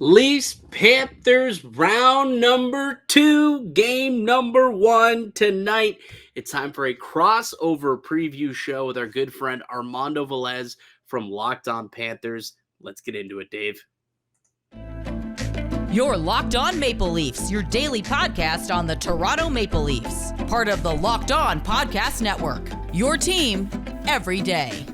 Leafs Panthers round number 2, game number 1 tonight. It's time for a crossover preview show with our good friend Armando Velez from Locked On Panthers. Let's get into it, Dave. You're Locked On Maple Leafs, your daily podcast on the Toronto Maple Leafs. Part of the Locked On Podcast Network. Your team every day.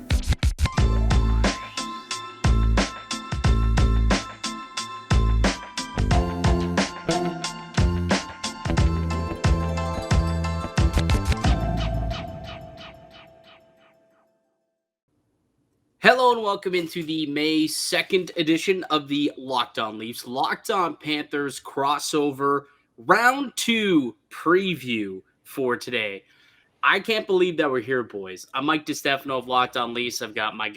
Hello and welcome into the May 2nd edition of the Locked On Leafs, Locked On Panthers crossover round 2 preview for today. I can't believe that we're here, boys. I'm Mike DiStefano of Locked On Leafs. I've got my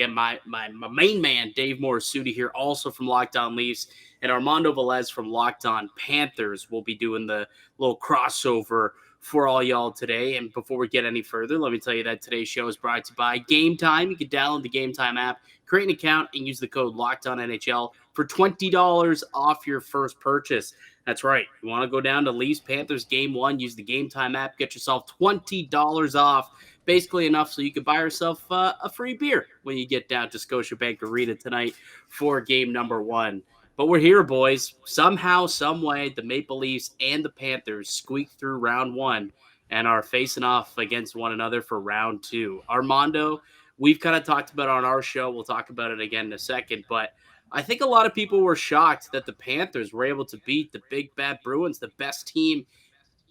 main man, Dave Morassutti, here, also from Locked On Leafs, and Armando Velez from Locked On Panthers will be doing the little crossover for all y'all today. And before we get any further, let me tell you that today's show is brought to you by Gametime. You can download the Gametime app, create an account, and use the code LOCKEDONNHL for $20 off your first purchase. That's right. You want to go down to Leafs Panthers game 1, use the Gametime app, get yourself $20 off. Basically enough so you can buy yourself a free beer when you get down to Scotiabank Arena tonight for game number 1. But we're here, boys. Somehow, some way, the Maple Leafs and the Panthers squeaked through round 1 and are facing off against one another for round 2. Armando, we've kind of talked about it on our show. We'll talk about it again in a second. But I think a lot of people were shocked that the Panthers were able to beat the Big Bad Bruins, the best team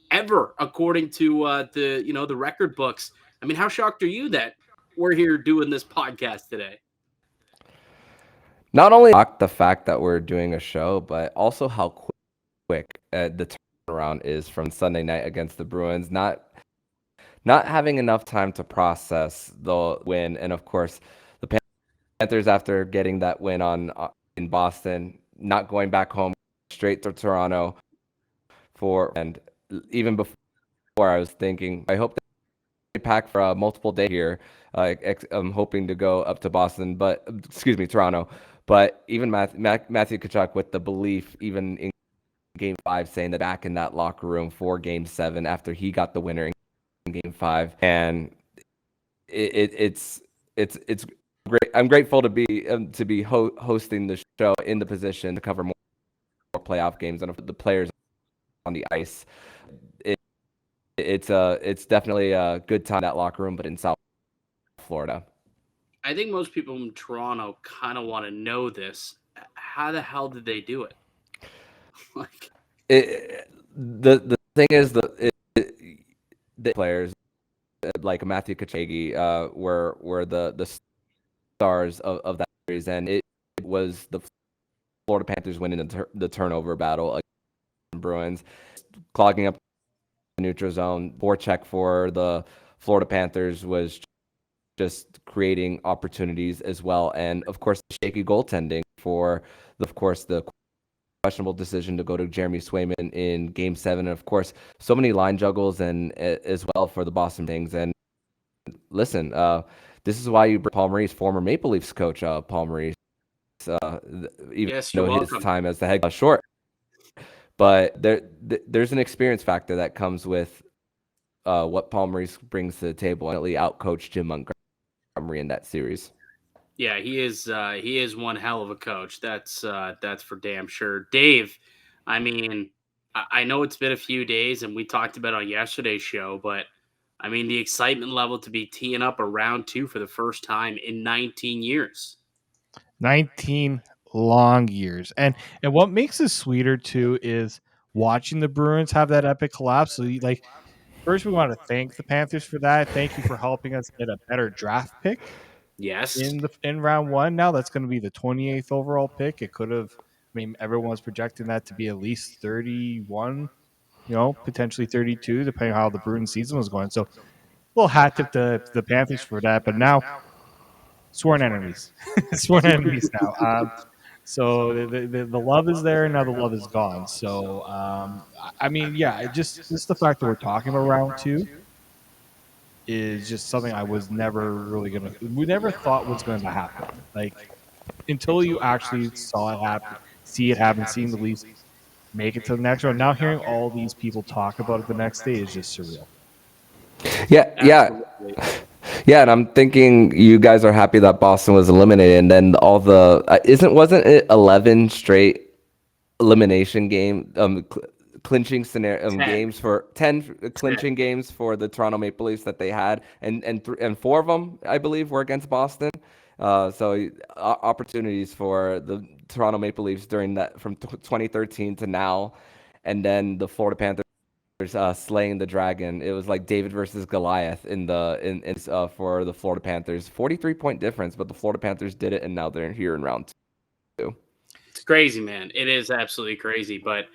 ever, according to the record books. I mean, how shocked are you that we're here doing this podcast today? Not only the fact that we're doing a show, but also how quick the turnaround is from Sunday night against the Bruins. Not having enough time to process the win, and of course, the Panthers, after getting that win in Boston, not going back home, straight to Toronto and even before I was thinking, I hope they pack for multiple days here. I'm hoping to go up to Boston, Toronto. But even Matthew Tkachuk with the belief, even in Game 5, saying that back in that locker room for Game 7 after he got the winner in Game 5, and it's great. I'm grateful to be hosting the show in the position to cover more playoff games and the players on the ice. It's definitely a good time in that locker room, but in South Florida. I think most people in Toronto kind of want to know this. How the hell did they do it? The thing is, the players like Matthew Tkachuk were the stars of that series, and it was the Florida Panthers winning the turnover battle against the Bruins, clogging up the neutral zone. Forecheck for the Florida Panthers was just creating opportunities as well, and of course the shaky goaltending for the questionable decision to go to Jeremy Swayman in Game 7, and of course so many line juggles and as well for the Boston things. And listen, this is why you bring Paul Maurice, former Maple Leafs coach, Paul Maurice, even though his time as the head short, but there's an experience factor that comes with what Paul Maurice brings to the table, and really outcoached Jim Montgomery in that series. Yeah, he is one hell of a coach. That's for damn sure. Dave, I mean, I know it's been a few days, and we talked about it on yesterday's show, but I mean, the excitement level to be teeing up a round 2 for the first time in 19 years. 19 long years. And what makes this sweeter too is watching the Bruins have that epic collapse. So first we want to thank the Panthers for that. Thank you for helping us get a better draft pick. Yes. In round 1 now, that's going to be the 28th overall pick. It could have, everyone's projecting that to be at least 31, potentially 32, depending on how the Bruins season was going. So a little hat tip to the Panthers for that. But now, sworn enemies. Sworn enemies now. So the love is there, and now the love is gone. So, just the fact that we're talking about round 2 is just something I was never we never thought was going to happen. Like, until you actually saw it happen, see it happen, seeing the Leafs make it to the next round. Now hearing all these people talk about it the next day is just surreal. Absolutely. Yeah, and I'm thinking you guys are happy that Boston was eliminated, and then all the wasn't it 11 straight elimination clinching scenario 10. games for 10 clinching games for the Toronto Maple Leafs that they had, and 4 of them I believe were against Boston. So opportunities for the Toronto Maple Leafs during that from 2013 to now, and then the Florida Panthers slaying the dragon. It was like David versus Goliath for the Florida Panthers. 43-point difference, but the Florida Panthers did it, and now they're here in round 2. It's crazy, man. It is absolutely crazy. But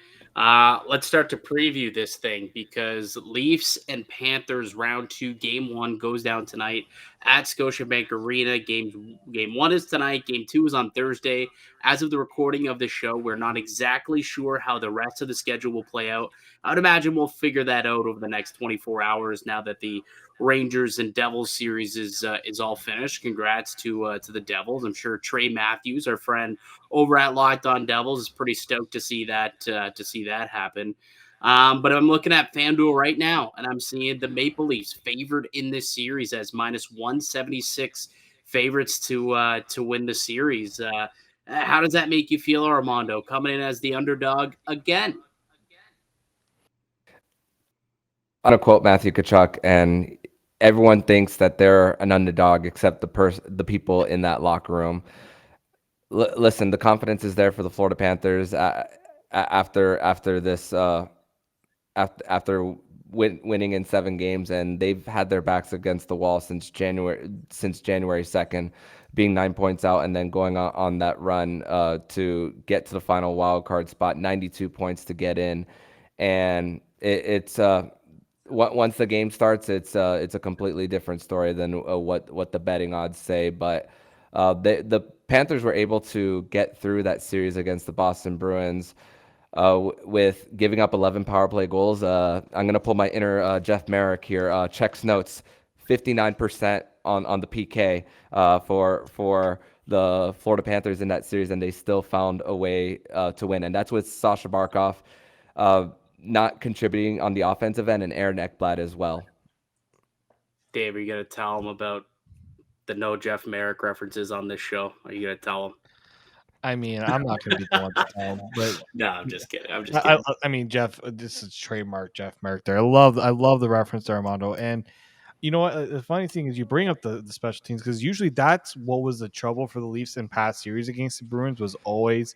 let's start to preview this thing, because Leafs and Panthers round 2, game 1 goes down tonight at Scotiabank Arena. Game 1 is tonight. Game 2 is on Thursday. As of the recording of this show, we're not exactly sure how the rest of the schedule will play out. I would imagine we'll figure that out over the next 24 hours now that the Rangers and Devils series is all finished. Congrats to the Devils. I'm sure Trey Matthews, our friend over at Locked On Devils, is pretty stoked to see that happen. But I'm looking at FanDuel right now, and I'm seeing the Maple Leafs favored in this series as -176 favorites to win the series. How does that make you feel, Armando, coming in as the underdog again? I'm gonna quote Matthew Tkachuk, and everyone thinks that they're an underdog except the people in that locker room. Listen, the confidence is there for the Florida Panthers after this after winning in 7 games, and they've had their backs against the wall since January 2nd, being 9 points out and then going on that run to get to the final wild card spot, 92 points to get in, and it's once the game starts, it's a completely different story than what the betting odds say. But the Panthers were able to get through that series against the Boston Bruins with giving up 11 power play goals. I'm gonna pull my inner Jeff Merrick here. Checks notes, 59% on the PK for the Florida Panthers in that series, and they still found a way to win. And that's with Sasha Barkov not contributing on the offensive end, and Aaron Ekblad as well. Dave, are you going to tell him about the no Jeff Merrick references on this show? Are you going to tell him? I mean, I'm not going to be the one to tell him, but no, I'm just kidding. I mean, Jeff, this is trademark Jeff Merrick there. I love the reference to Armando. And you know what? The funny thing is you bring up the special teams, because usually that's what was the trouble for the Leafs in past series against the Bruins, was always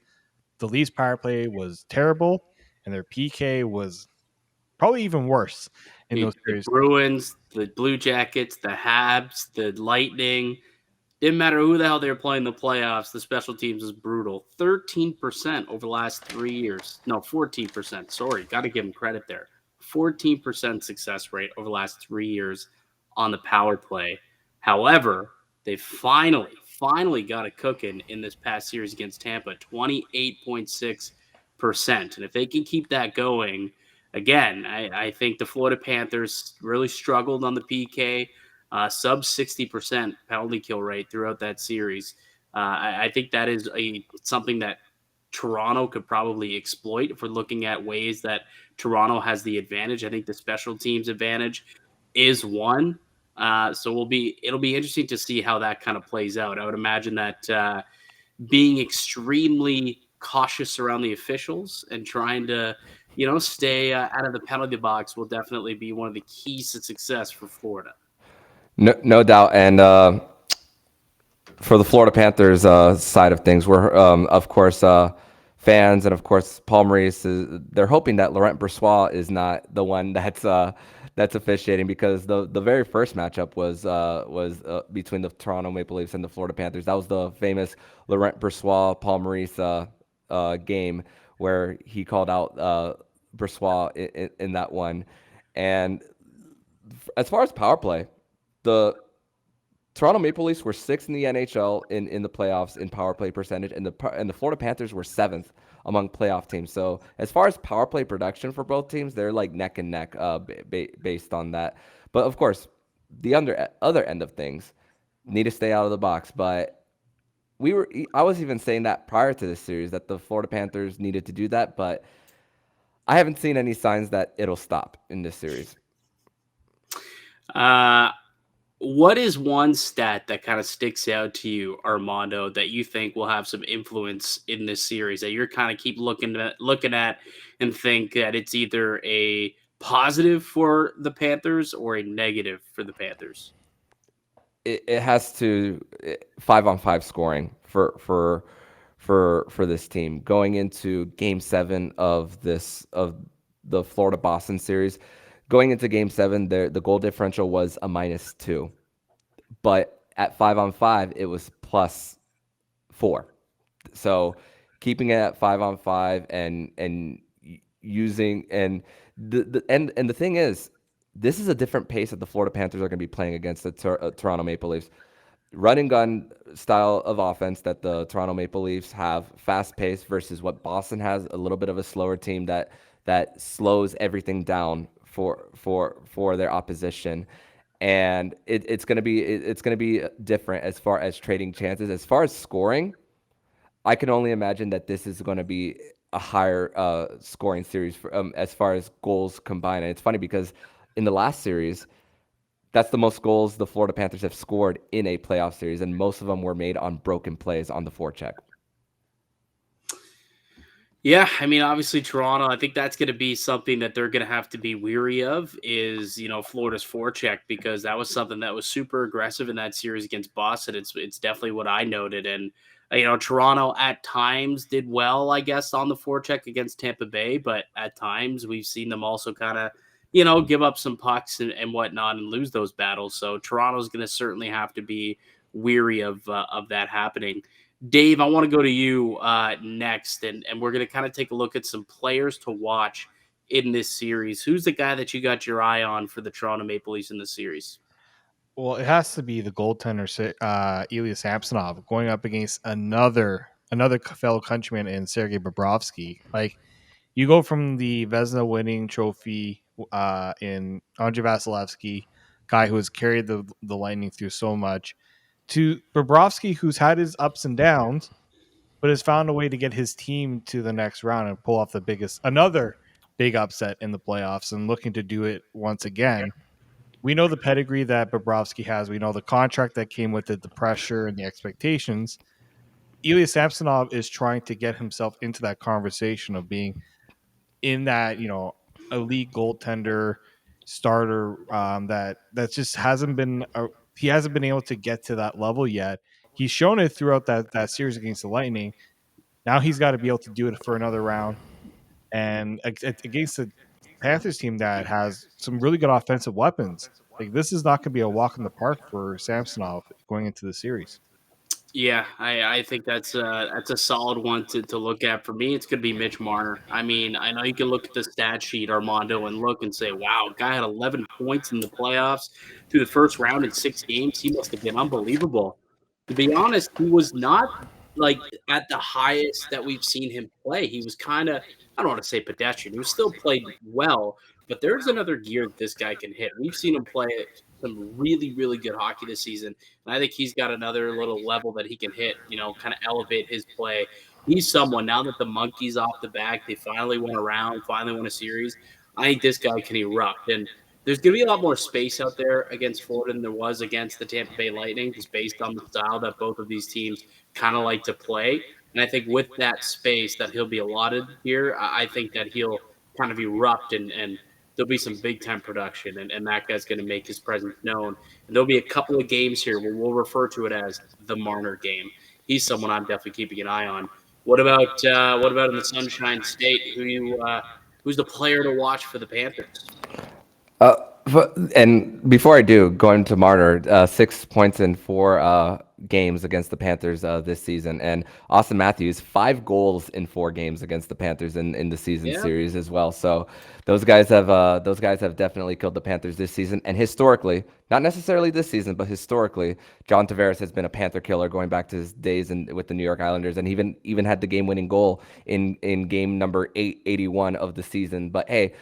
the Leafs power play was terrible and their PK was probably even worse in those series. The Bruins, the Blue Jackets, the Habs, the Lightning. Didn't matter who the hell they were playing in the playoffs. The special teams was brutal. 13% over the last 3 years. No, 14%. Sorry, got to give them credit there. 14% success rate over the last 3 years on the power play. However, they finally got it cooking in this past series against Tampa, 28.6%. And if they can keep that going, again, I think the Florida Panthers really struggled on the PK. Sub 60% penalty kill rate throughout that series. I think that is something that Toronto could probably exploit if we're looking at ways that Toronto has the advantage. I think the special teams advantage is one. So it'll be interesting to see how that kind of plays out. I would imagine that being extremely cautious around the officials and trying to, stay out of the penalty box will definitely be one of the keys to success for Florida. No doubt. And for the Florida Panthers side of things, we're, of course, fans, and of course, Paul Maurice, they're hoping that Laurent Brossoit is not the one that's officiating, because the very first matchup was between the Toronto Maple Leafs and the Florida Panthers. That was the famous Laurent Brossoit, Paul Maurice game where he called out Brossoit in that one. And as far as power play, the Toronto Maple Leafs were 6th in the NHL in the playoffs in power play percentage, and the Florida Panthers were 7th among playoff teams. So as far as power play production for both teams, they're like neck and neck based on that. But of course, the other end of things need to stay out of the box. But I was even saying that prior to this series that the Florida Panthers needed to do that, but I haven't seen any signs that it'll stop in this series. What is one stat that kind of sticks out to you, Armando, that you think will have some influence in this series that you're kind of keep looking at and think that it's either a positive for the Panthers or a negative for the Panthers? It has to 5-on-5 scoring for this team going into Game 7 of the Florida Boston series. Going into Game 7, the goal differential was a -2, but at 5-on-5 it was +4. So keeping it at 5-on-5 and using the thing is, this is a different pace that the Florida Panthers are going to be playing against the Toronto Maple Leafs. Run and gun style of offense that the Toronto Maple Leafs have, fast pace, versus what Boston has, a little bit of a slower team that slows everything down for their opposition. And it's going to be different as far as trading chances. As far as scoring, I can only imagine that this is going to be a higher scoring series as far as goals combined. And it's funny because in the last series, that's the most goals the Florida Panthers have scored in a playoff series, and most of them were made on broken plays on the forecheck. Yeah, I mean, obviously Toronto, I think that's going to be something that they're going to have to be weary of is, Florida's forecheck, because that was something that was super aggressive in that series against Boston. It's definitely what I noted. And, Toronto at times did well, I guess, on the forecheck against Tampa Bay, but at times we've seen them also kind of, give up some pucks and whatnot and lose those battles. So Toronto's going to certainly have to be weary of that happening. Dave, I want to go to you next, and we're going to kind of take a look at some players to watch in this series. Who's the guy that you got your eye on for the Toronto Maple Leafs in this series? Well, it has to be the goaltender, Ilya Samsonov, going up against another fellow countryman in Sergei Bobrovsky. Like, you go from the Vezina winning trophy in Andrei Vasilevsky, guy who has carried the Lightning through so much, to Bobrovsky, who's had his ups and downs, but has found a way to get his team to the next round and pull off another big upset in the playoffs, and looking to do it once again. We know the pedigree that Bobrovsky has. We know the contract that came with it, the pressure and the expectations. Ilya Samsonov is trying to get himself into that conversation of being in that, elite goaltender starter that just hasn't been he hasn't been able to get to that level yet. He's shown it throughout that series against the Lightning. Now he's got to be able to do it for another round, and against the Panthers team that has some really good offensive weapons. Like, this is not going to be a walk in the park for Samsonov going into the series. Yeah, I think that's a solid one to look at. For me, it's going to be Mitch Martin. I mean, I know you can look at the stat sheet, Armando, and look and say, wow, guy had 11 points in the playoffs through the first round in 6 games. He must have been unbelievable. To be honest, he was not like at the highest that we've seen him play. He was kind of, I don't want to say pedestrian. He was still played well, but there's another gear that this guy can hit. We've seen him play some really, really good hockey this season. And I think he's got another little level that he can hit, kind of elevate his play. He's someone, now that the monkey's off the back, they finally won a round, finally won a series. I think this guy can erupt. And there's going to be a lot more space out there against Florida than there was against the Tampa Bay Lightning, just based on the style that both of these teams kind of like to play. And I think with that space that he'll be allotted here, I think that he'll kind of erupt and there'll be some big-time production, and that guy's going to make his presence known. And there'll be a couple of games here where we'll refer to it as the Marner game. He's someone I'm definitely keeping an eye on. What about in the Sunshine State? Who's the player to watch for the Panthers? And before I do, going to Marner, 6 points in 4 games against the Panthers this season, and Austin Matthews, 5 goals in 4 games against the Panthers in the season series as well. So those guys have definitely killed the Panthers this season, and historically, not necessarily this season, but historically, John Tavares has been a Panther killer going back to his days with the New York Islanders, and even had the game-winning goal in game number 881 of the season. But hey,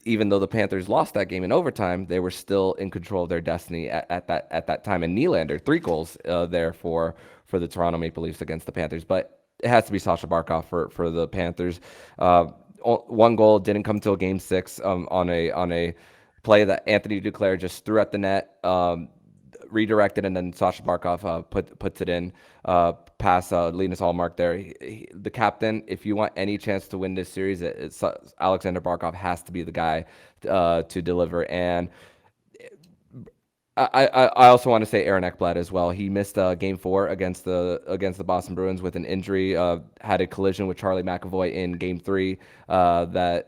even though the Panthers lost that game in overtime, they were still in control of their destiny at that time. And Nylander, 3 goals there for the Toronto Maple Leafs against the Panthers, but it has to be Sasha Barkov for the Panthers. One goal didn't come till Game 6 on a play that Anthony Duclair just threw at the net, redirected, and then Sasha Barkov puts it in past Linus Allmark there. The captain, if you want any chance to win this series, it's Alexander Barkov has to be the guy to deliver. And I also want to say Aaron Ekblad as well. He missed Game 4 against the Boston Bruins with an injury. Had a collision with Charlie McAvoy in Game 3 that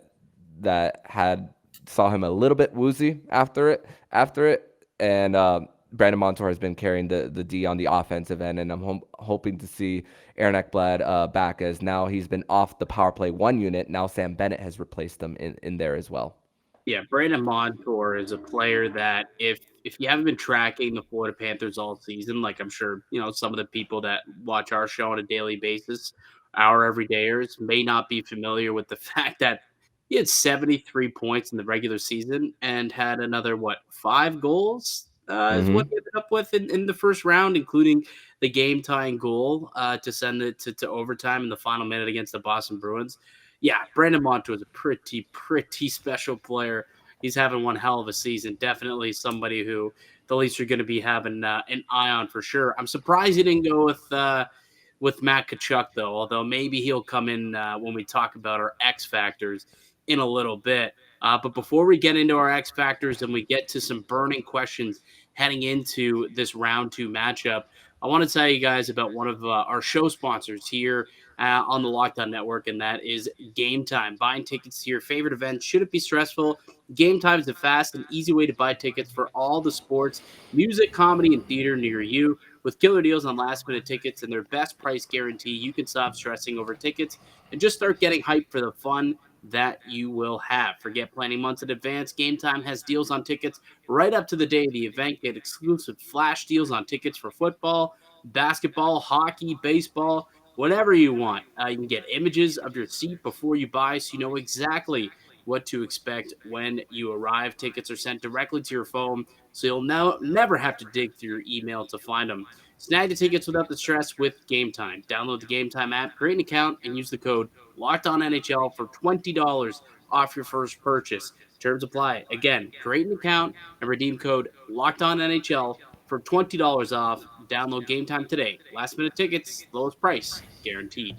saw him a little bit woozy after it. And Brandon Montour has been carrying the D on the offensive end, and I'm hoping to see Aaron Ekblad back, as now he's been off the power play 1 unit. Now Sam Bennett has replaced him in there as well. Yeah, Brandon Montour is a player that if you haven't been tracking the Florida Panthers all season, like I'm sure some of the people that watch our show on a daily basis, our everydayers, may not be familiar with the fact that he had 73 points in the regular season and had another 5 goals is what he ended up with in the first round, including the game tying goal to send it to overtime in the final minute against the Boston Bruins. Yeah, Brandon Montour is a pretty special player. He's having one hell of a season. Definitely somebody who the Leafs are going to be having an eye on for sure. I'm surprised he didn't go with Matt Tkachuk, though, although maybe he'll come in when we talk about our X factors in a little bit. But before we get into our X factors and we get to some burning questions heading into this round 2 matchup, I want to tell you guys about one of our show sponsors here on the Locked On Network, and that is Gametime. Buying tickets to your favorite event shouldn't be stressful. Gametime is a fast and easy way to buy tickets for all the sports, music, comedy, and theater near you. With killer deals on last-minute tickets and their best price guarantee, you can stop stressing over tickets and just start getting hyped for the fun that you will have. Forget planning months in advance. Gametime has deals on tickets right up to the day of the event. Get exclusive flash deals on tickets for football, basketball, hockey, baseball, whatever you want. You can get images of your seat before you buy, so you know exactly what to expect when you arrive. Tickets are sent directly to your phone, so you'll never have to dig through your email to find them. Snag the tickets without the stress with Gametime. Download the Gametime app, create an account, and use the code LOCKEDONNHL for $20 off your first purchase. Terms apply. Again, create an account and redeem code LOCKEDONNHL for $20 off. Download Gametime today. Last minute tickets, lowest price guaranteed.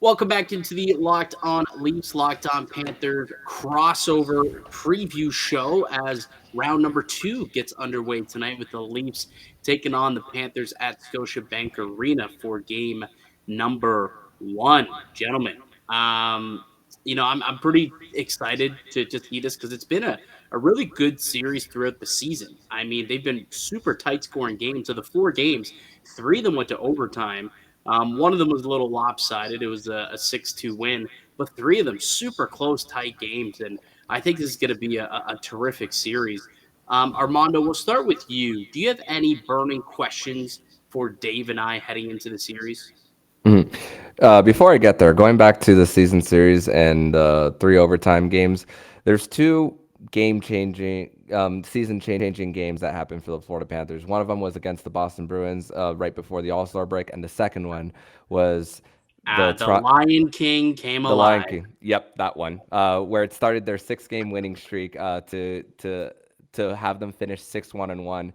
Welcome back into the Locked On Leafs, Locked On Panthers crossover preview show as round number 2 gets underway tonight with the Leafs taking on the Panthers at Scotiabank Arena for game number 1. Gentlemen, I'm pretty excited to see this because it's been a really good series throughout the season. I mean, they've been super tight scoring games. So the 4 games, 3 of them went to overtime. One of them was a little lopsided. It was a 6-2 win, but 3 of them super close, tight games. And I think this is going to be a terrific series. Armando, we'll start with you. Do you have any burning questions for Dave and I heading into the series? Before I get there, going back to the season series and 3 overtime games, there's 2 game-changing, season-changing games that happened for the Florida Panthers. One of them was against the Boston Bruins right before the All-Star break, and the second one was the Lion King came alive. The Lion King, yep, that one, where it started their 6-game winning streak to have them finish 6-1-1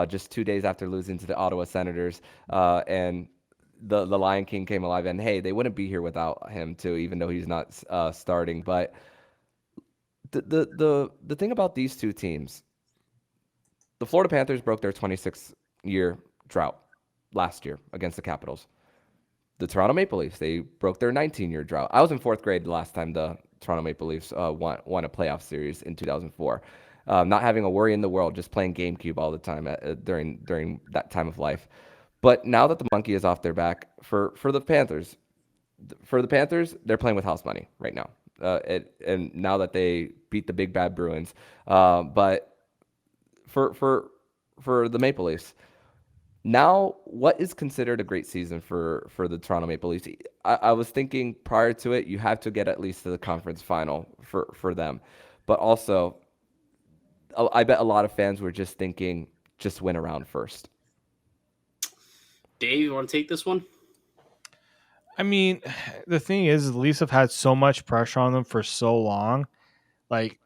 just 2 days after losing to the Ottawa Senators, and the Lion King came alive. And hey, they wouldn't be here without him too, even though he's not starting, but. The thing about these 2 teams, the Florida Panthers broke their 26-year drought last year against the Capitals. The Toronto Maple Leafs, they broke their 19-year drought. I was in 4th grade the last time the Toronto Maple Leafs won a playoff series in 2004. Not having a worry in the world, just playing GameCube all the time during that time of life. But now that the monkey is off their back, for the Panthers, they're playing with house money right now. And now that they beat the big bad Bruins, but for the Maple Leafs, now what is considered a great season for the Toronto Maple Leafs? I was thinking prior to it, you have to get at least to the conference final for them, but also I bet a lot of fans were just thinking just win a round first. Dave, you want to take this one? I mean, the thing is, the Leafs have had so much pressure on them for so long. Like,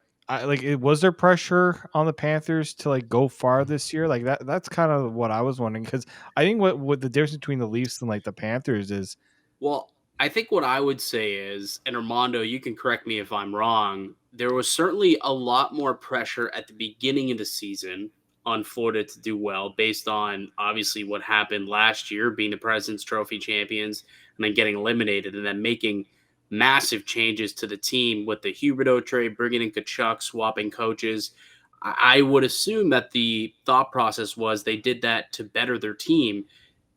was there pressure on the Panthers to like go far this year? Like that's kind of what I was wondering, because I think what the difference between the Leafs and like the Panthers is. Well, I think what I would say is, and Armando, you can correct me if I'm wrong, there was certainly a lot more pressure at the beginning of the season on Florida to do well based on obviously what happened last year, being the President's Trophy champions and then getting eliminated and then making massive changes to the team with the Huberdeau trade, bringing in Kachuk, swapping coaches. I would assume that the thought process was they did that to better their team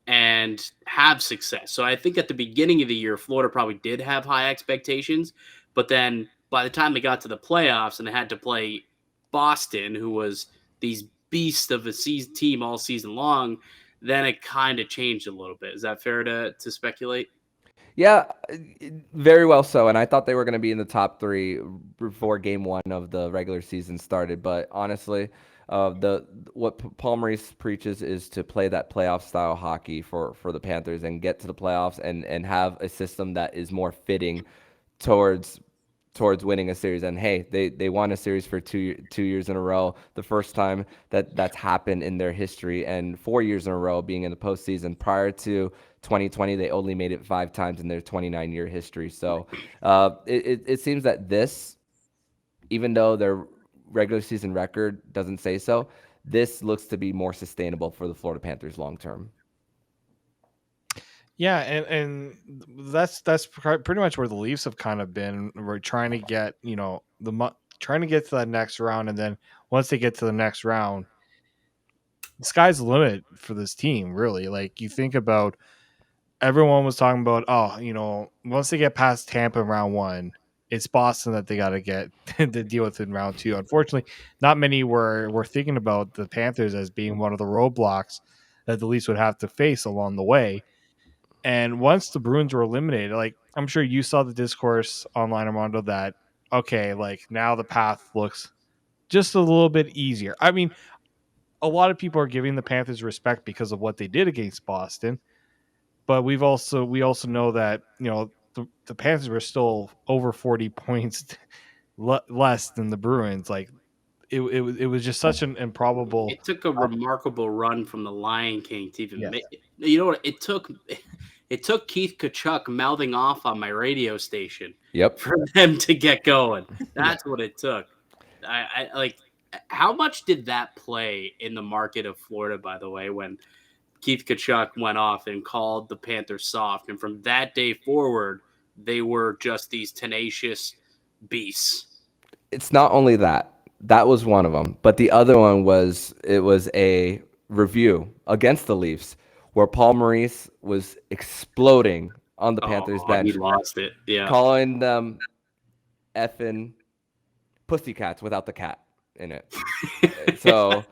and have success. So I think at the beginning of the year, Florida probably did have high expectations, but then by the time they got to the playoffs and they had to play Boston, who was these beasts of a season team all season long, then it kind of changed a little bit. Is that fair to speculate? Yeah, very well so. And I thought they were going to be in the top 3 before game 1 of the regular season started. But honestly, what Paul Maurice preaches is to play that playoff style hockey for the Panthers and get to the playoffs and have a system that is more fitting towards winning a series. And hey, they won a series for two years in a row, the first time that's happened in their history, and 4 years in a row being in the postseason. Prior to 2020, they only made it 5 times in their 29-year history. So it seems that this, even though their regular season record doesn't say so, this looks to be more sustainable for the Florida Panthers long term. Yeah, and that's pretty much where the Leafs have kind of been. We're trying to get trying to get to that next round, and then once they get to the next round, the sky's the limit for this team. Really, like you think about, everyone was talking about, once they get past Tampa in round 1, it's Boston that they got to get to deal with in round 2. Unfortunately, not many were thinking about the Panthers as being one of the roadblocks that the Leafs would have to face along the way. And once the Bruins were eliminated, like I'm sure you saw the discourse online, Armando, that okay, like now the path looks just a little bit easier. I mean, a lot of people are giving the Panthers respect because of what they did against Boston, but we also know that the Panthers were still over 40 points less than the Bruins. Like it was just such an improbable. It took a remarkable run from the Lion King to even Yes. make it. You know what? It took Keith Kachuk mouthing off on my radio station for them to get going. That's what it took. I like, how much did that play in the market of Florida, by the way, when Keith Kachuk went off and called the Panthers soft, and from that day forward, they were just these tenacious beasts. It's not only that. That was one of them, but the other one was a review against the Leafs where Paul Maurice was exploding on the Panthers bench. He lost it. Yeah. Calling them effing pussycats without the cat in it. So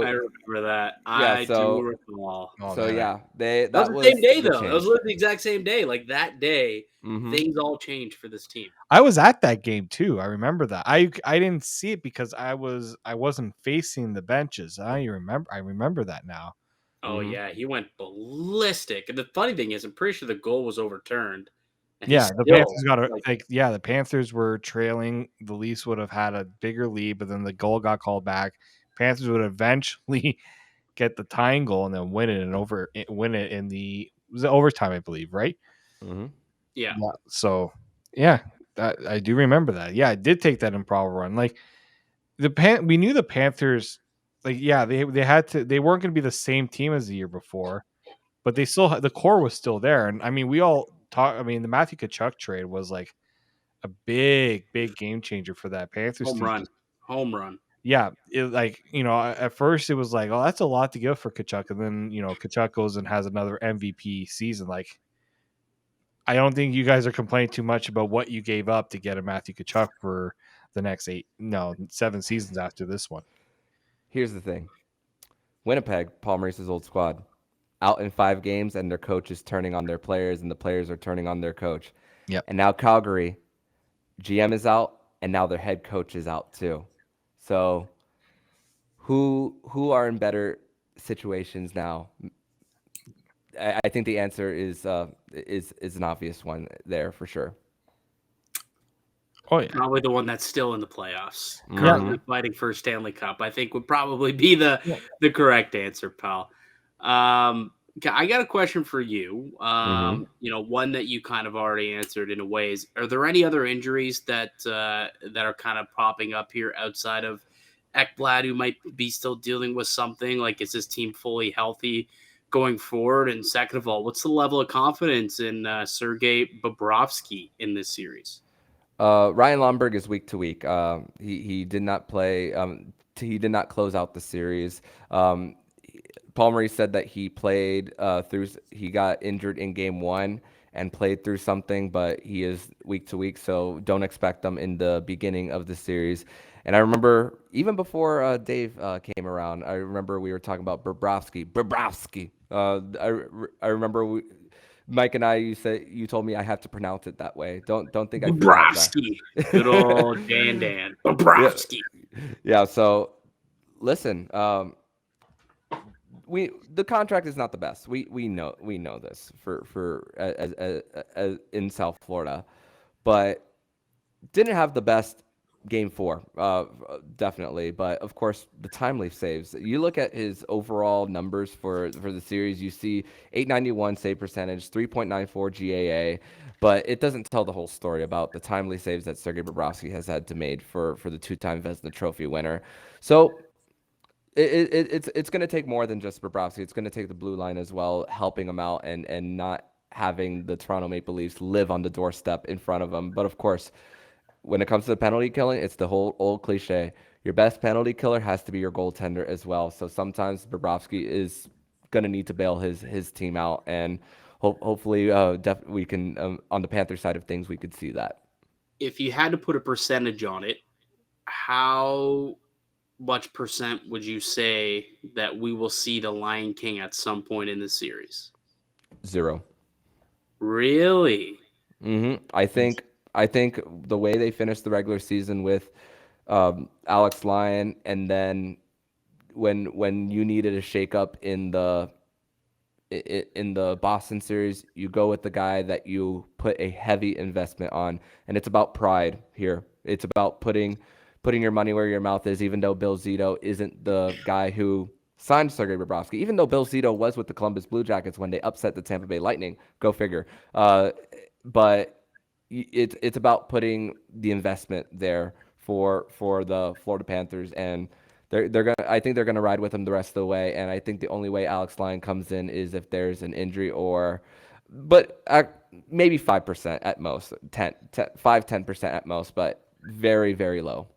I remember that. I do recall. that was the same day though. It was literally the exact same day. Like that day, things all changed for this team. I was at that game too. I remember that. I didn't see it because I wasn't facing the benches. I remember that now. Oh yeah, he went ballistic. And the funny thing is, I'm pretty sure the goal was overturned. Yeah, the Panthers the Panthers were trailing. The Leafs would have had a bigger lead, but then the goal got called back. Panthers would eventually get the tying goal and then win it in the overtime, I believe, right? Mm-hmm. Yeah. So yeah, I do remember that. Yeah, I did take that improbable run. Like we knew the Panthers. Like they weren't going to be the same team as the year before, but they still the core was still there. And I mean, we all talk. I mean, the Matthew Tkachuk trade was like a big game changer for that Panthers team. Home run. Yeah, at first it was like, oh, that's a lot to give for Tkachuk, and then Tkachuk goes and has another MVP season. Like, I don't think you guys are complaining too much about what you gave up to get a Matthew Tkachuk for the next 7 seasons after this one. Here's the thing. Winnipeg, Paul Maurice's old squad, out in 5 games, and their coach is turning on their players, and the players are turning on their coach. Yep. And now Calgary, GM is out, and now their head coach is out too. So who are in better situations now? I think the answer is an obvious one there for sure. Oh yeah, Probably the one that's still in the playoffs, Mhm. currently fighting for a Stanley Cup. I think would probably be the correct answer, pal. I got a question for you. One that you kind of already answered in a ways. Are there any other injuries that are kind of popping up here outside of Ekblad, who might be still dealing with something? Like, is this team fully healthy going forward? And second of all, what's the level of confidence in Sergei Bobrovsky in this series? Ryan Lomberg is week to week. He did not play. He did not close out the series. Paul Maurice said that he played through. He got injured in game 1 and played through something, but he is week to week, so don't expect him in the beginning of the series. And I remember even before Dave came around, I remember we were talking about Bobrovsky. I remember Mike and I, you told me I have to pronounce it that way. Don't think I forgot that. Bobrovsky. Good old Dan. Bobrovsky. Yeah. So listen, the contract is not the best. We know this for as in South Florida, but didn't have the best game 4, definitely. But of course, the timely saves. You look at his overall numbers for the series, you see 891 save percentage, 3.94 GAA, but it doesn't tell the whole story about the timely saves that Sergei Bobrovsky has had to made for the 2-time Vezina Trophy winner. So it's going to take more than just Bobrovsky. It's going to take the blue line as well, helping him out and not having the Toronto Maple Leafs live on the doorstep in front of him. But of course, when it comes to the penalty killing, it's the whole old cliche. Your best penalty killer has to be your goaltender as well. So sometimes Bobrovsky is going to need to bail his team out, and hopefully we can, on the Panther side of things, we could see that. If you had to put a percentage on it, how much percent would you say that we will see the Lion King at some point in the series? 0. Really? I think the way they finished the regular season with Alex Lyon, and then when you needed a shakeup in the Boston series, you go with the guy that you put a heavy investment on, and it's about pride here. It's about putting your money where your mouth is. Even though Bill Zito isn't the guy who signed Sergei Bobrovsky, even though Bill Zito was with the Columbus Blue Jackets when they upset the Tampa Bay Lightning, go figure. But it's about putting the investment there for the Florida Panthers, and I think they're gonna ride with him the rest of the way. And I think the only way Alex Lyon comes in is if there's an injury, but maybe 5% at most, 5-10% at most, but very, very low.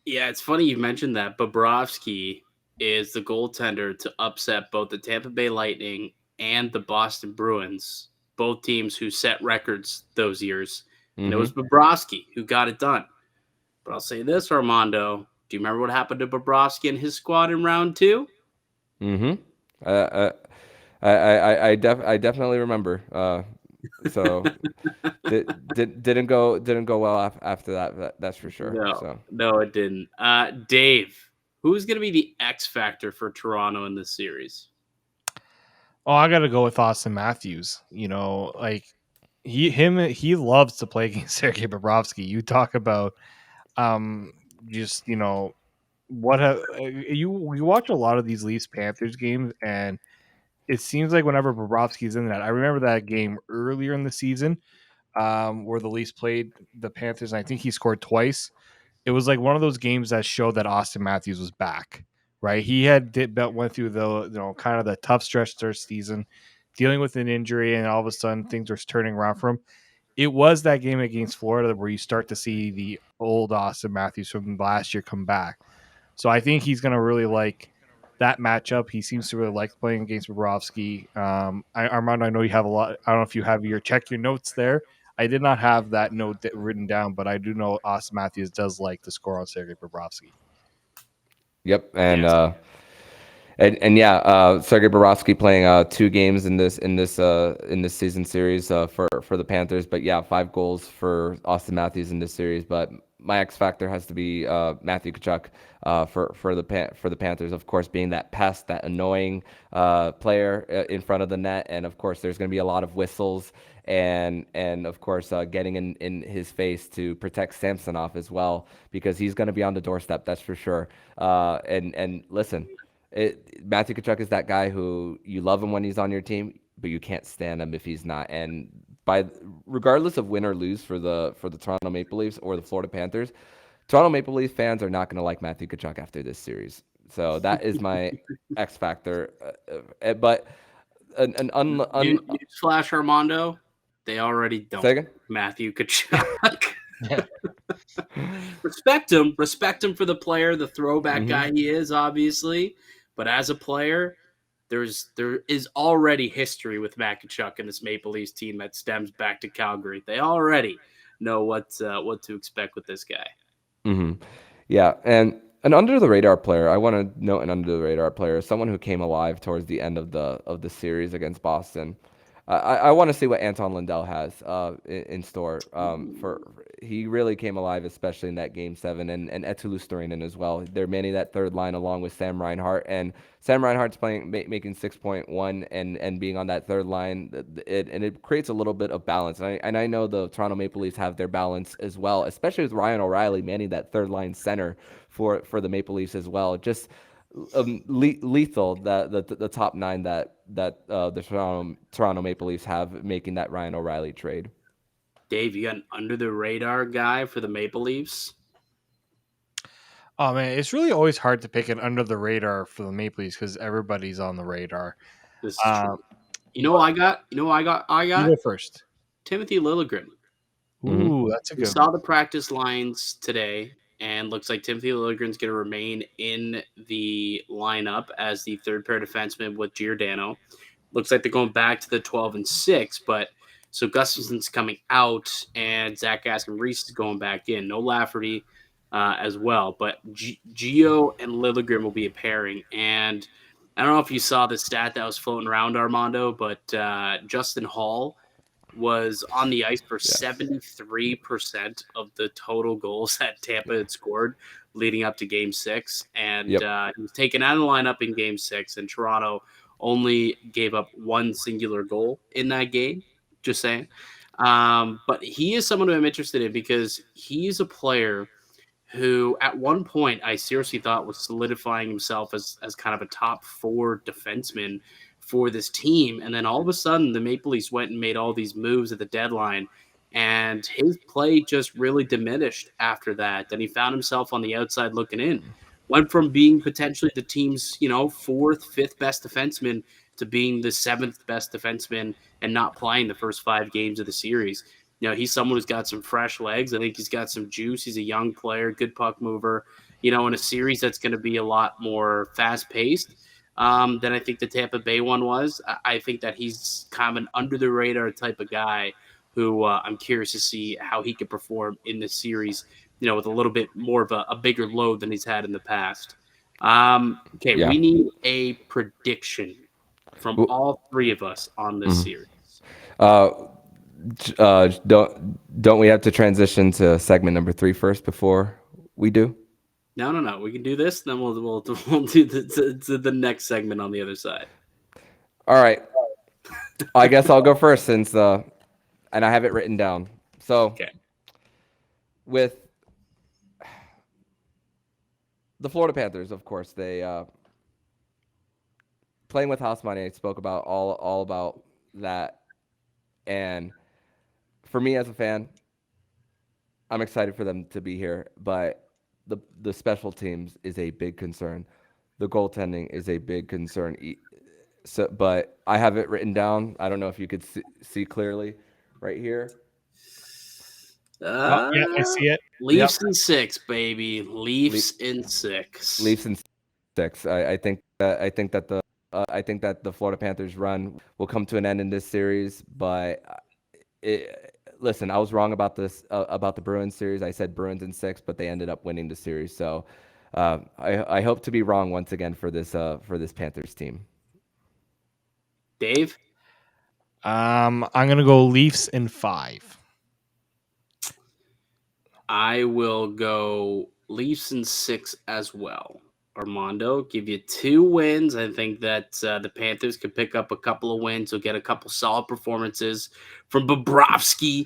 Yeah, it's funny you mentioned that. Bobrovsky is the goaltender to upset both the Tampa Bay Lightning and the Boston Bruins, both teams who set records those years. And it was Bobrovsky who got it done. But I'll say this, Armando. Do you remember what happened to Bobrovsky and his squad in round 2? I definitely remember. So didn't go well after that. That's for sure. No, it didn't. Dave, who's going to be the X factor for Toronto in this series? Oh, I got to go with Austin Matthews. He loves to play against Sergei Bobrovsky. You talk about you watch a lot of these Leafs Panthers games, and it seems like whenever Bobrovsky's in that, I remember that game earlier in the season where the Leafs played the Panthers, and I think he scored twice. It was like one of those games that showed that Austin Matthews was back, right? He went through the kind of the tough stretch this season, dealing with an injury, and all of a sudden things were turning around for him. It was that game against Florida where you start to see the old Austin Matthews from last year come back. So I think he's going to really like that matchup. He seems to really like playing against Bobrovsky. Armando, I know you have a lot. I don't know if you have check your notes there. I did not have that note written down, but I do know Austin Matthews does like to score on Sergei Bobrovsky. Yep, and Sergei Bobrovsky playing 2 games in this season series for the Panthers. But yeah, 5 goals for Austin Matthews in this series. But my X factor has to be Matthew Tkachuk for the Panthers, of course, being that pest, that annoying player in front of the net, and of course there's going to be a lot of whistles and of course getting in his face to protect Samsonov as well, because he's going to be on the doorstep, that's for sure. And listen, Matthew Tkachuk is that guy who you love him when he's on your team, but you can't stand him if he's not. And regardless of win or lose for the Toronto Maple Leafs or the Florida Panthers, Toronto Maple Leaf fans are not going to like Matthew Tkachuk after this series. So that is my X factor. But Newsflash, Armando, they already don't. Say again? Matthew Tkachuk. Respect him for the player, the throwback guy he is, obviously. But as a player, there is already history with Matt Tkachuk and this Maple Leafs team that stems back to Calgary. They already know what to expect with this guy. Mm-hmm. Yeah, and an under the radar player. I want to note an under the radar player, someone who came alive towards the end of the series against Boston. I want to see what Anton Lundell has in store. He really came alive, especially in that Game 7, and Eetu Luostarinen as well. They're manning that third line along with Sam Reinhart, and Sam Reinhart's making 6.1 and being on that third line. It creates a little bit of balance. And I know the Toronto Maple Leafs have their balance as well, especially with Ryan O'Reilly manning that third line center for the Maple Leafs as well. Just lethal, the top nine that the Toronto Maple Leafs have, making that Ryan O'Reilly trade. Dave, you got an under the radar guy for the Maple Leafs? Oh man, it's really always hard to pick an under the radar for the Maple Leafs because everybody's on the radar. This is true. You know, I got. You go first. Timothy Liljegren. Ooh, that's a good. We saw the practice lines today, and looks like Timothy Liljegren's going to remain in the lineup as the third pair defenseman with Giordano. Looks like they're going back to the 12 and 6, but so Gustafson's coming out, and Zach Askin-Reese is going back in. No Lafferty as well, but Gio and Liljegren will be a pairing. And I don't know if you saw the stat that was floating around, Armando, but Justin Hall was on the ice for 73% of the total goals that Tampa had scored leading up to Game 6. And he was taken out of the lineup in Game 6, and Toronto only gave up one singular goal in that game. Just saying. But he is someone who I'm interested in because he's a player who at one point I seriously thought was solidifying himself as kind of a top 4 defenseman for this team. And then all of a sudden the Maple Leafs went and made all these moves at the deadline, and his play just really diminished after that. Then he found himself on the outside looking in. Went from being potentially the team's, 4th, 5th best defenseman to being the 7th best defenseman and not playing the first 5 games of the series. He's someone who's got some fresh legs. I think he's got some juice. He's a young player, good puck mover, in a series that's going to be a lot more fast-paced than I think the Tampa Bay one was. I think that he's kind of an under-the-radar type of guy who I'm curious to see how he could perform in this series, with a little bit more of a bigger load than he's had in the past. We need a prediction from all 3 of us on this series. Don't we have to transition to segment number 3 first before we do? No. We can do this, then we'll do the next segment on the other side. All right. I guess I'll go first since and I have it written down. So with the Florida Panthers, of course, they playing with house money. I spoke about all about that, and for me as a fan, I'm excited for them to be here, but the special teams is a big concern. The goaltending is a big concern. So, but I have it written down. I don't know if you could see clearly right here. Yeah, I see it. Leafs in 6, baby. Leafs in 6. Leafs in 6. I think that the Florida Panthers run will come to an end in this series. But listen, I was wrong about this about the Bruins series. I said Bruins in 6, but they ended up winning the series. So I hope to be wrong once again for this Panthers team. Dave, I'm gonna go Leafs in 5. I will go Leafs in 6 as well. Armando, give you 2 wins. I think that the Panthers could pick up a couple of wins. They'll get a couple solid performances from Bobrovsky,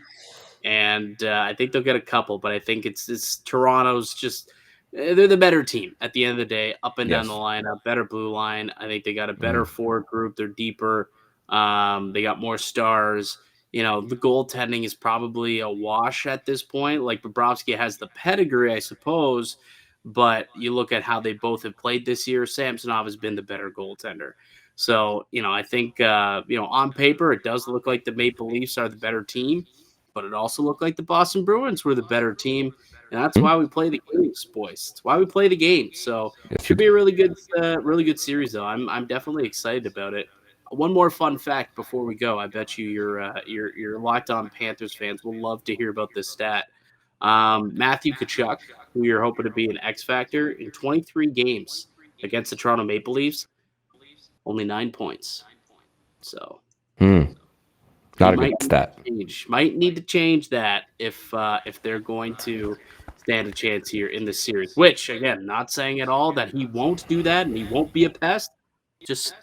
and I think they'll get a couple. But I think it's Toronto's just they're the better team at the end of the day, up and down the Yes. lineup, better blue line. I think they got a better forward group. They're deeper. They got more stars. The goaltending is probably a wash at this point. Like Bobrovsky has the pedigree, I suppose, but you look at how they both have played this year. Samsonov has been the better goaltender. So, I think, on paper, it does look like the Maple Leafs are the better team, but it also looked like the Boston Bruins were the better team. And that's why we play the games, boys. It's why we play the game. So Yes, should be a really good series, though. I'm definitely excited about it. One more fun fact before we go. I bet you your Locked On Panthers fans will love to hear about this stat. Matthew Tkachuk, who you're hoping to be an X factor in 23 games against the Toronto Maple Leafs, only 9 points. So Not a good stat. might need to change that if they're going to stand a chance here in this series. Which again, not saying at all that he won't do that and he won't be a pest. Just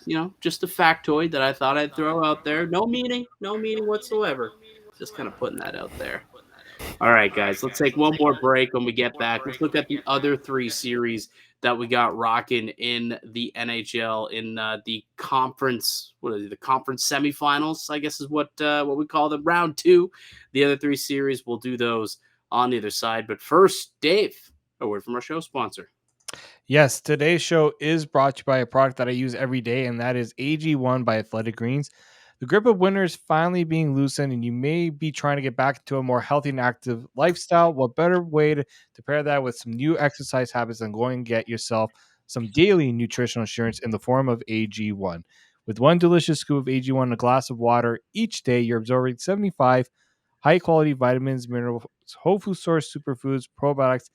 just a factoid that I thought I'd throw out there. No meaning whatsoever. Just kind of putting that out there. All right, guys, let's take one more break. When we get back, let's look at the other 3 series that we got rocking in the NHL in the conference. What is it? The conference semifinals, I guess, is what we call them. Round 2. The other 3 series, we'll do those on the other side. But first, Dave, a word from our show sponsor. Yes, today's show is brought to you by a product that I use every day, and that is AG1 by Athletic Greens. The grip of winter is finally being loosened, and you may be trying to get back to a more healthy and active lifestyle. What better way to pair that with some new exercise habits than going and get yourself some daily nutritional assurance in the form of AG1. With one delicious scoop of AG1 in a glass of water each day, you're absorbing 75 high-quality vitamins, minerals, whole food source superfoods, probiotics,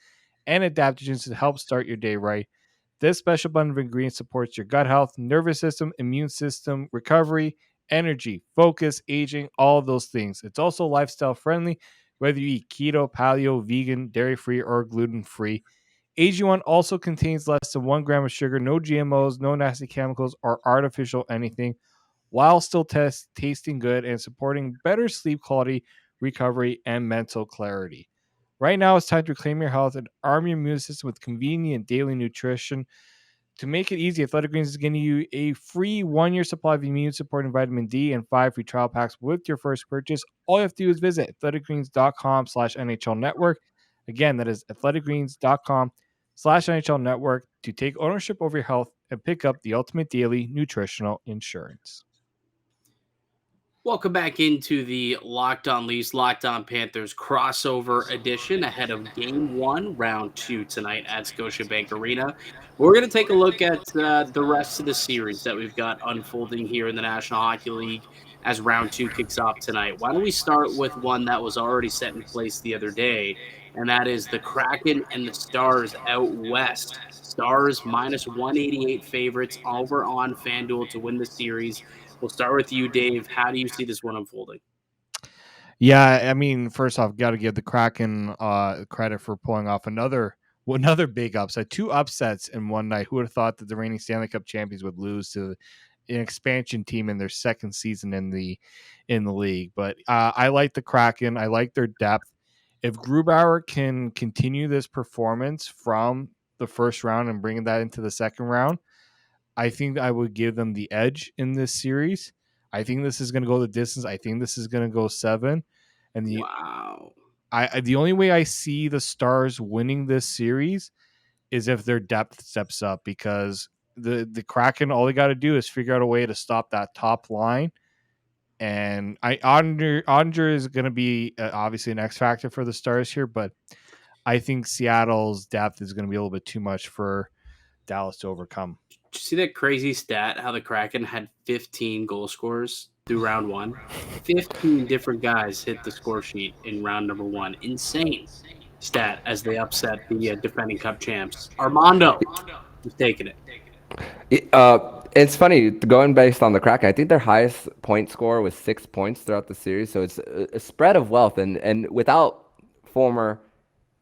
and adaptogens to help start your day right. This special blend of ingredients supports your gut health, nervous system, immune system, recovery, energy, focus, aging, all of those things. It's also lifestyle friendly, whether you eat keto, paleo, vegan, dairy free, or gluten free. AG1 also contains less than 1 gram of sugar, no GMOs, no nasty chemicals, or artificial anything, while still tasting good and supporting better sleep quality, recovery, and mental clarity. Right now, it's time to reclaim your health and arm your immune system with convenient daily nutrition. To make it easy, Athletic Greens is giving you a free 1-year supply of immune supporting vitamin D and 5 free trial packs with your first purchase. All you have to do is visit athleticgreens.com/NHL network. Again, that is athleticgreens.com/NHL network to take ownership over your health and pick up the ultimate daily nutritional insurance. Welcome back into the Locked On Leafs, Locked On Panthers crossover edition ahead of Game 1, Round 2 tonight at Scotiabank Arena. We're going to take a look at the rest of the series that we've got unfolding here in the National Hockey League as Round 2 kicks off tonight. Why don't we start with one that was already set in place the other day, and that is the Kraken and the Stars out west. Stars minus 188 favorites over on FanDuel to win the series. We'll start with you, Dave. How do you see this one unfolding? Yeah, I mean, first off, got to give the Kraken credit for pulling off another big upset. 2 upsets in one night. Who would have thought that the reigning Stanley Cup champions would lose to an expansion team in their second season in the league? But I like the Kraken. I like their depth. If Grubauer can continue this performance from the first round and bring that into the second round, I think I would give them the edge in this series. I think this is going to go the distance. I think this is going to go 7. And the only way I see the Stars winning this series is if their depth steps up, because the Kraken, all they got to do is figure out a way to stop that top line. And Andre is going to be obviously an X factor for the Stars here, but I think Seattle's depth is going to be a little bit too much for Dallas to overcome. Did you see that crazy stat, how the Kraken had 15 goal scorers through round 1? 15 different guys hit the score sheet in round number 1. Insane stat as they upset the defending Cup champs. Armando is taking it. It's funny, going based on the Kraken, I think their highest point score was 6 points throughout the series. So it's a spread of wealth. And without former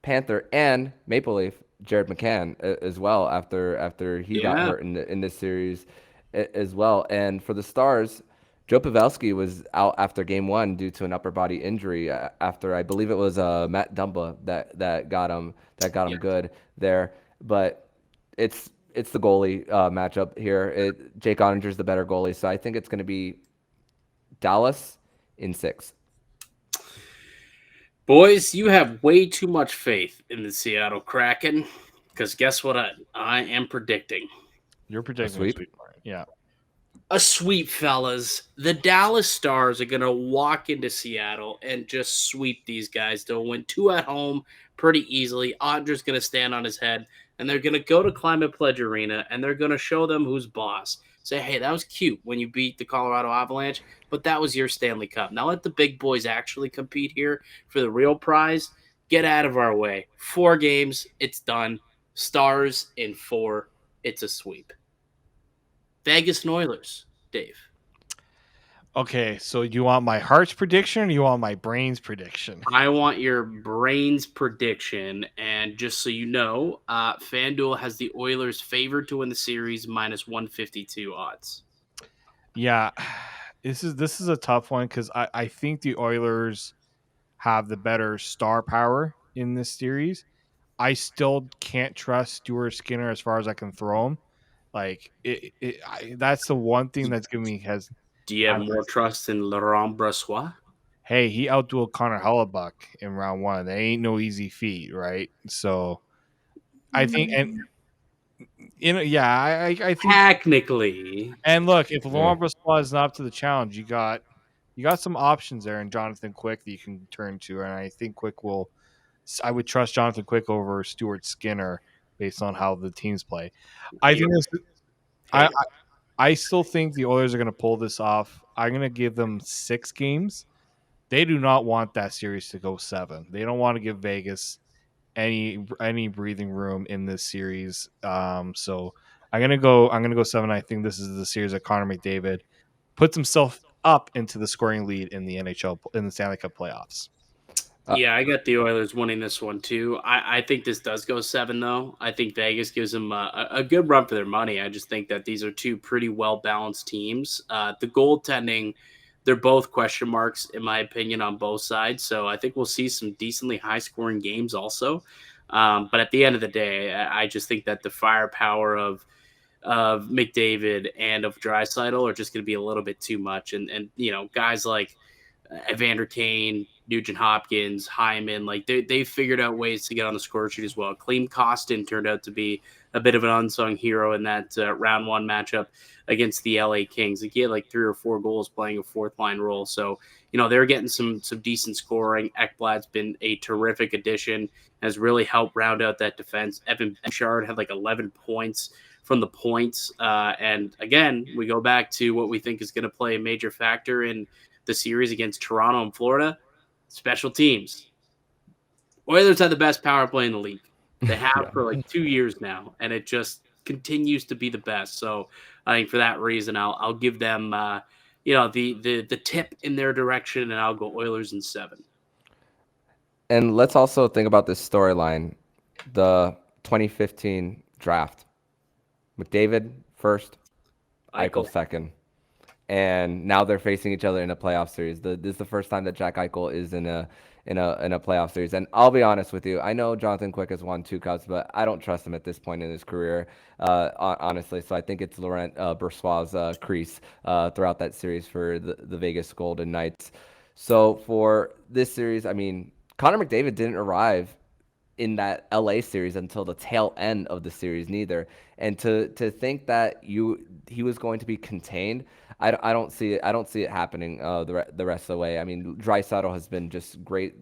Panther and Maple Leaf, Jared McCann, as well after he got Yeah. hurt in this series as well. And for the Stars, Joe Pavelski was out after game one due to an upper body injury after I believe it was Matt Dumba that got him Yeah. good there. But it's the goalie matchup here. Jake Ottinger's the better goalie, so I think it's going to be Dallas in 6. Boys, you have way too much faith in the Seattle Kraken because guess what I am predicting? You're predicting sweep? Yeah. A sweep, fellas. The Dallas Stars are going to walk into Seattle and just sweep these guys. They'll win 2 at home pretty easily. Ottinger's going to stand on his head, and they're going to go to Climate Pledge Arena, and they're going to show them who's boss. Say, hey, that was cute when you beat the Colorado Avalanche, but that was your Stanley Cup. Now let the big boys actually compete here for the real prize. Get out of our way. 4 games, it's done. Stars in 4, it's a sweep. Vegas and Oilers, Dave. Okay, so you want my heart's prediction or you want my brain's prediction? I want your brain's prediction. And just so you know, FanDuel has the Oilers favored to win the series minus 152 odds. Yeah, this is a tough one because I think the Oilers have the better star power in this series. I still can't trust Stuart Skinner as far as I can throw him. Like that's the one thing that's giving me has. Do you have more trust in Laurent Brossoit? Hey, he outdueled Connor Hellebuck in round 1. They ain't no easy feat, right? So I think, and I think Technically. And look, if Laurent Brossoit is not up to the challenge, you got some options there in Jonathan Quick that you can turn to, and I think I would trust Jonathan Quick over Stuart Skinner based on how the teams play. I still think the Oilers are going to pull this off. I'm going to give them 6 games. They do not want that series to go 7. They don't want to give Vegas any breathing room in this series. So I'm gonna go 7. I think this is the series that Connor McDavid puts himself up into the scoring lead in the NHL in the Stanley Cup playoffs. Yeah, I got the Oilers winning this one too. I think this does go 7 though. I think Vegas gives them a good run for their money. I just think that these are 2 pretty well balanced teams. The goaltending, they're both question marks in my opinion on both sides. So I think we'll see some decently high scoring games also. But at the end of the day, I just think that the firepower of McDavid and of Draisaitl are just going to be a little bit too much. And guys like Evander Kane, Nugent Hopkins, Hyman, like they've figured out ways to get on the score sheet as well. Klim Kostin turned out to be a bit of an unsung hero in that round 1 matchup against the LA Kings. Like he had like 3 or 4 goals playing a 4th line role. So, they're getting some decent scoring. Ekblad's been a terrific addition, has really helped round out that defense. Evan Bouchard had like 11 points from the points. And again, we go back to what we think is going to play a major factor in the series against Toronto and Florida. Special teams. Oilers have the best power play in the league. They have for like 2 years now, and it just continues to be the best. So I think for that reason, I'll give them the tip in their direction, and I'll go Oilers in 7. And let's also think about this storyline, the 2015 draft. McDavid first, Eichel second. And now they're facing each other in a playoff series. This is the first time that Jack Eichel is in a playoff series. And I'll be honest with you, I know Jonathan Quick has won 2 cups, but I don't trust him at this point in his career, honestly. So I think it's Laurent Brossoit's crease throughout that series for the Vegas Golden Knights. So for this series, I mean, Connor McDavid didn't arrive in that LA series until the tail end of the series neither. And to think that he was going to be contained, I don't see it happening the rest of the way. I mean, Draisaitl has been just great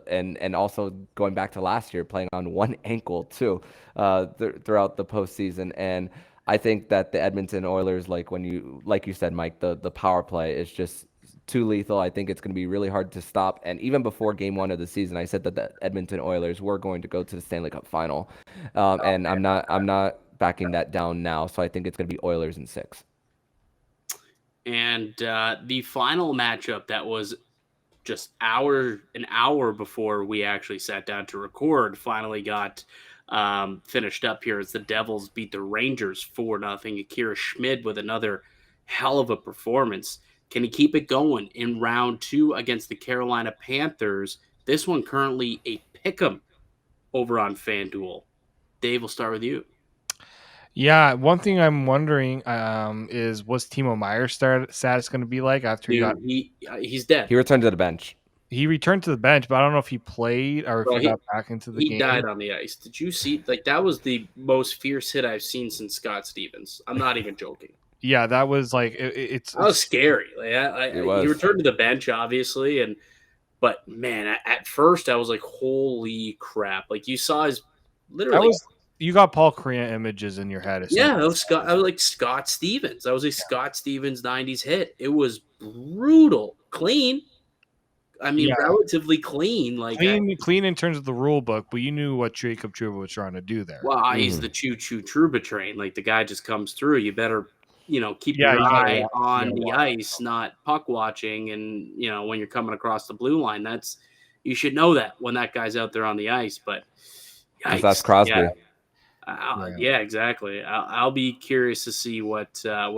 and also going back to last year playing on one ankle too throughout the postseason. And I think that the Edmonton Oilers, like you said, Mike, the power play is just too lethal. I think it's going to be really hard to stop. And even before game 1 of the season, I said that the Edmonton Oilers were going to go to the Stanley Cup final. And I'm not backing that down now. So I think it's going to be Oilers in 6. And the final matchup that was just an hour before we actually sat down to record, finally got finished up here as the Devils beat the Rangers 4-0. Akira Schmid with another hell of a performance. Can he keep it going in round 2 against the Carolina Panthers? This one currently a pick'em over on FanDuel. Dave, we'll start with you. Yeah, one thing I'm wondering is what's Timo Meyer's status going to be like after he's dead. He returned to the bench. He returned to the bench, but I don't know if he played or if he got back into the game. He died on the ice. Did you see? Like, that was the most fierce hit I've seen since Scott Stevens. I'm not even joking. Yeah, that was like it's scary. Like, It was. He returned to the bench, obviously, but man, at first I was like, "Holy crap!" Like, you saw his literally. You got Paul Korea images in your head. Yeah, I was like Scott Stevens. That was a Scott Stevens '90s hit. It was brutal, clean. I mean, relatively clean. Like clean in terms of the rule book, but you knew what Jacob Trouba was trying to do there. Well, he's the choo-choo Trouba train. Like, the guy just comes through. You better, keep your eye on the ice, not puck watching. And, when you're coming across the blue line, you should know that when that guy's out there on the ice. But yikes. That's Crosby. Yeah, exactly. I'll be curious to see what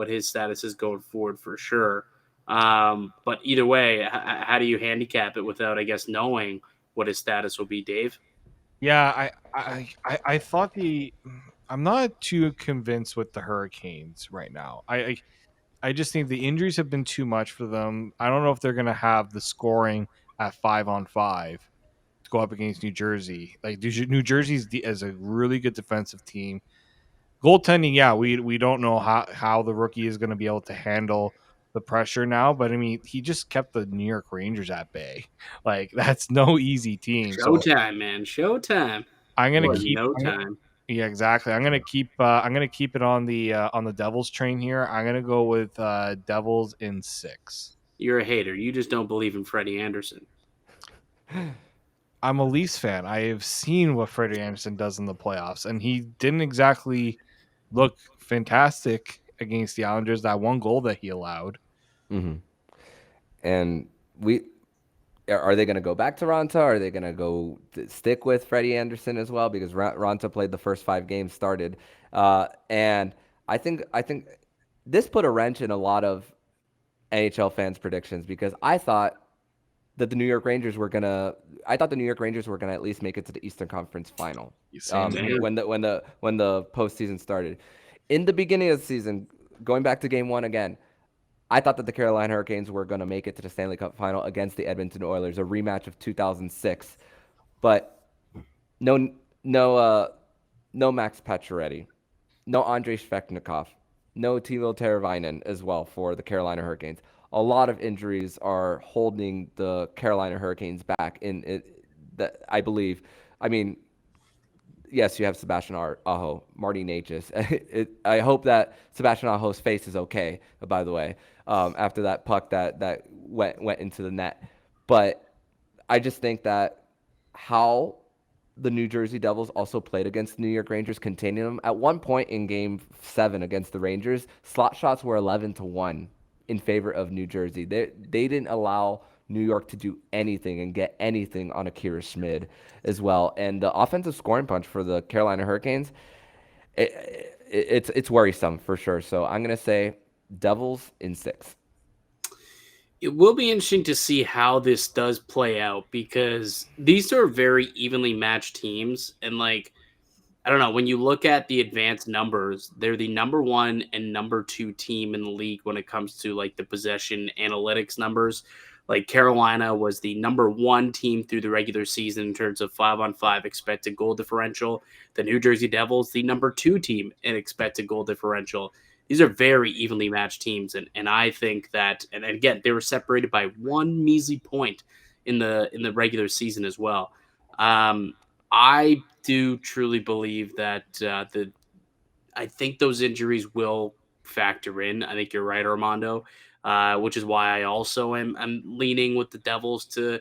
his status is going forward for sure. But either way, how do you handicap it without, I guess, knowing what his status will be, Dave? Yeah, I thought I'm not too convinced with the Hurricanes right now. I just think the injuries have been too much for them. I don't know if they're going to have the scoring at 5-on-5 to go up against New Jersey. Like, New Jersey is a really good defensive team. Goaltending, yeah, we don't know how the rookie is going to be able to handle the pressure now, but I mean, he just kept the New York Rangers at bay. Like, that's no easy team. Showtime, man. Showtime. I'm gonna keep time. Yeah, exactly. I'm gonna keep it on the Devils train here. I'm gonna go with Devils in 6. You're a hater. You just don't believe in Freddie Anderson. I'm a Leafs fan. I have seen what Freddie Anderson does in the playoffs, and he didn't exactly look fantastic against the Islanders. That one goal that he allowed. Mm-hmm. And are they going to go back to Ronta? Are they going to go stick with Freddie Anderson as well? Because Ronta played the first 5 games started, and I think this put a wrench in a lot of NHL fans' predictions, because I thought that the New York Rangers were gonna at least make it to the Eastern Conference Final when the postseason started. In the beginning of the season, going back to Game 1 again, I thought that the Carolina Hurricanes were going to make it to the Stanley Cup Final against the Edmonton Oilers, a rematch of 2006. But no Max Pacioretty, no Andrei Svechnikov, no Timo Teravainen as well for the Carolina Hurricanes. A lot of injuries are holding the Carolina Hurricanes back I believe. I mean, yes, you have Sebastian Aho, Marty Necas. I hope that Sebastian Aho's face is okay, by the way, after that puck that went into the net. But I just think that how the New Jersey Devils also played against the New York Rangers, containing them. At one point in Game 7 against the Rangers, slot shots were 11-1 in favor of New Jersey. They didn't allow New York to do anything and get anything on Akira Schmid as well. And the offensive scoring punch for the Carolina Hurricanes, it's worrisome for sure. So I'm going to say Devils in 6. It will be interesting to see how this does play out, because these are very evenly matched teams. And, like, I don't know, when you look at the advanced numbers, they're the number 1 and number 2 team in the league when it comes to, like, the possession analytics numbers. Like, Carolina was the number 1 team through the regular season in terms of 5-on-5 expected goal differential. The New Jersey Devils, the number 2 team in expected goal differential. These are very evenly matched teams, and I think that, and again, they were separated by 1 measly point in the regular season as well. I do truly believe that I think those injuries will factor in. I think you're right, Armando, which is why I also am leaning with the Devils to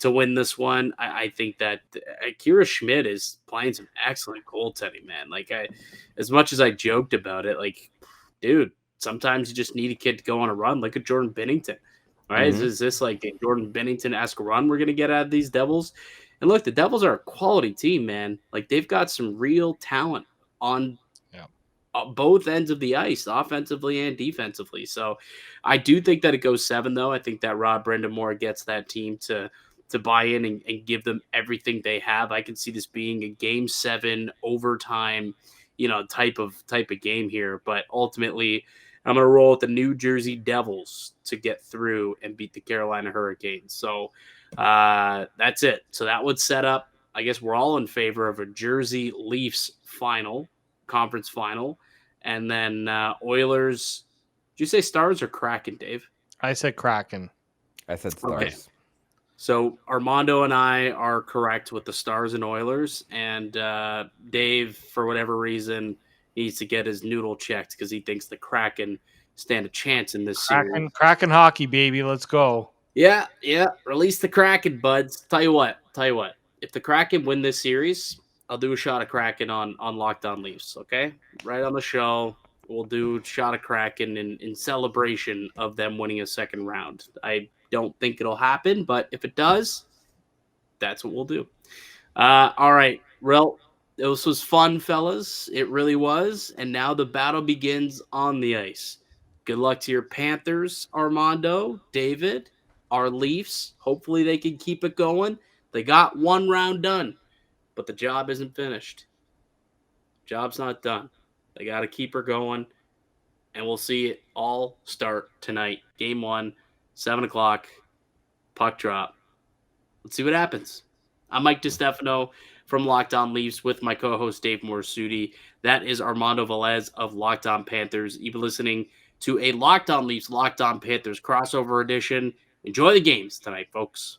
win this one. I think that Akira Schmid is playing some excellent goaltending, man. Like, as much as I joked about it, like, dude, sometimes you just need a kid to go on a run, like a Jordan Binnington. Right? Is this like a Jordan Bennington-esque run we're gonna get out of these Devils? And look, the Devils are a quality team, man. Like they've got some real talent on both ends of the ice, offensively and defensively. So I do think that it goes 7, though. I think that Rod Brind'Amour gets that team to buy in and give them everything they have. I can see this being a game 7 overtime, type of game here. But ultimately, I'm going to roll with the New Jersey Devils to get through and beat the Carolina Hurricanes. So that's it. So that would set up, I guess we're all in favor of a Jersey Leafs conference final. And then Oilers. Did you say Stars or Kraken, Dave? I said Kraken. I said Stars. Okay. So Armando and I are correct with the Stars and Oilers. And Dave, for whatever reason, needs to get his noodle checked because he thinks the Kraken stand a chance in this series. Kraken hockey, baby. Let's go. Yeah. Release the Kraken, buds. Tell you what. If the Kraken win this series, I'll do a shot of Kraken on Locked On Leafs, okay? Right on the show. We'll do a shot of Kraken in celebration of them winning a second round. I don't think it'll happen, but if it does, that's what we'll do. All right. Well, this was fun, fellas. It really was. And now the battle begins on the ice. Good luck to your Panthers, Armando, David, our Leafs. Hopefully they can keep it going. They got one round done, but the job isn't finished. Job's not done. They got to keep her going, and we'll see it all start tonight. Game 1, 7 o'clock, puck drop. Let's see what happens. I'm Mike DiStefano from Locked On Leafs with my co-host Dave Morassutti. That is Armando Velez of Locked On Panthers. You've been listening to a Locked On Leafs, Locked On Panthers crossover edition. Enjoy the games tonight, folks.